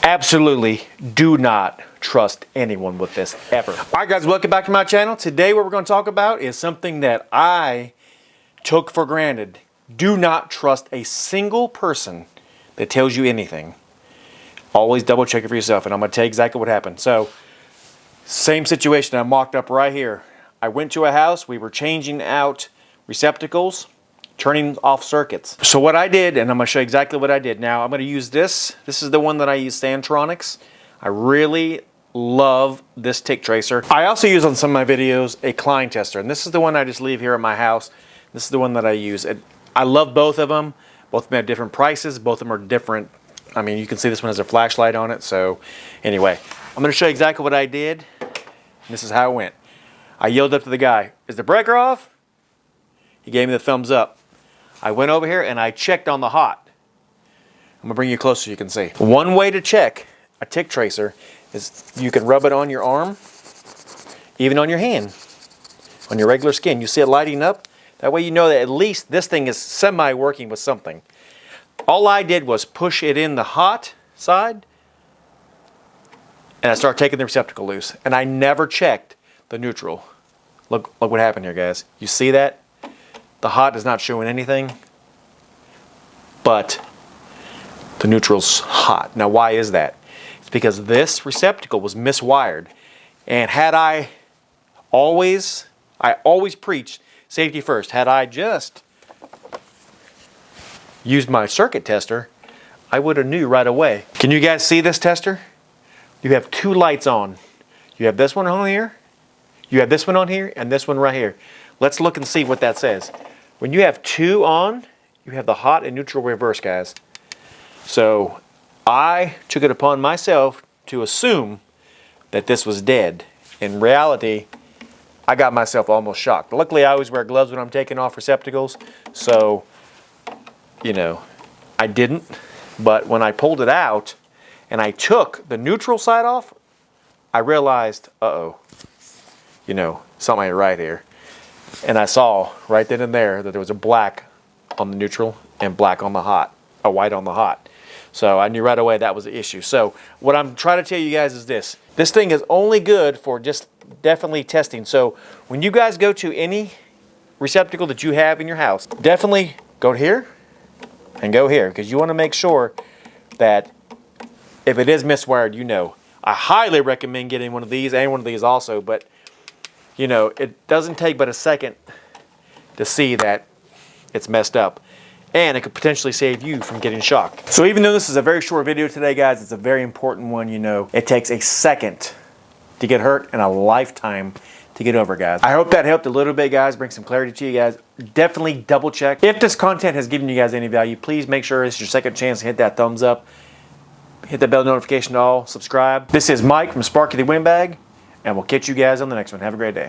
Absolutely do not trust anyone with this ever. All right, guys, welcome back to my channel. Today what we're going to talk about is something that I took for granted. Do not trust a single person that tells you anything. Always double check it for yourself, and I'm going to tell you exactly what happened. So, same situation. I mocked up right here. I went to a house. We were changing out receptacles, turning off circuits. So what I did, and I'm going to show you exactly what I did. Now, I'm going to use this. This is the one that I use, Santronics. I really love this tick tracer. I also use on some of my videos a Klein tester, and this is the one I just leave here at my house. This is the one that I use. I love both of them. Both of them have different prices. Both of them are different. I mean, you can see this one has a flashlight on it. So anyway, I'm going to show you exactly what I did. This is how it went. I yelled up to the guy, "Is the breaker off?" He gave me the thumbs up. I went over here and I checked on the hot. I'm going to bring you closer so you can see. One way to check a tick tracer is you can rub it on your arm, even on your hand, on your regular skin. You see it lighting up? That way you know that at least this thing is semi-working with something. All I did was push it in the hot side, and I started taking the receptacle loose. And I never checked the neutral. Look what happened here, guys. You see that? The hot is not showing anything, but the neutral's hot. Now, why is that? It's because this receptacle was miswired. And had I always preached safety first. Had I just used my circuit tester, I would have knew right away. Can you guys see this tester? You have two lights on. You have this one on here, you have this one on here, and this one right here. Let's look and see what that says. When you have two on, you have the hot and neutral reverse, guys. So I took it upon myself to assume that this was dead. In reality, I got myself almost shocked. Luckily, I always wear gloves when I'm taking off receptacles, so, you know, I didn't. But when I pulled it out and I took the neutral side off, I realized, uh-oh, you know, something ain't right here. And I saw right then and there that there was a black on the neutral and black on the hot, a white on the hot. So I knew right away that was the issue. So what I'm trying to tell you guys is this. This thing is only good for just definitely testing. So when you guys go to any receptacle that you have in your house, definitely go here and go here, because you want to make sure that if it is miswired, you know. I highly recommend getting one of these and one of these also, but you know, it doesn't take but a second to see that it's messed up, and it could potentially save you from getting shocked. So even though this is a very short video today, guys, it's a very important one. You know, it takes a second to get hurt and a lifetime to get over, guys. I hope that helped a little bit, guys, bring some clarity to you guys. Definitely double check. If this content has given you guys any value, please make sure it's your second chance to hit that thumbs up. Hit the bell notification to all, subscribe. This is Mike from Sparky the Windbag, and we'll catch you guys on the next one. Have a great day.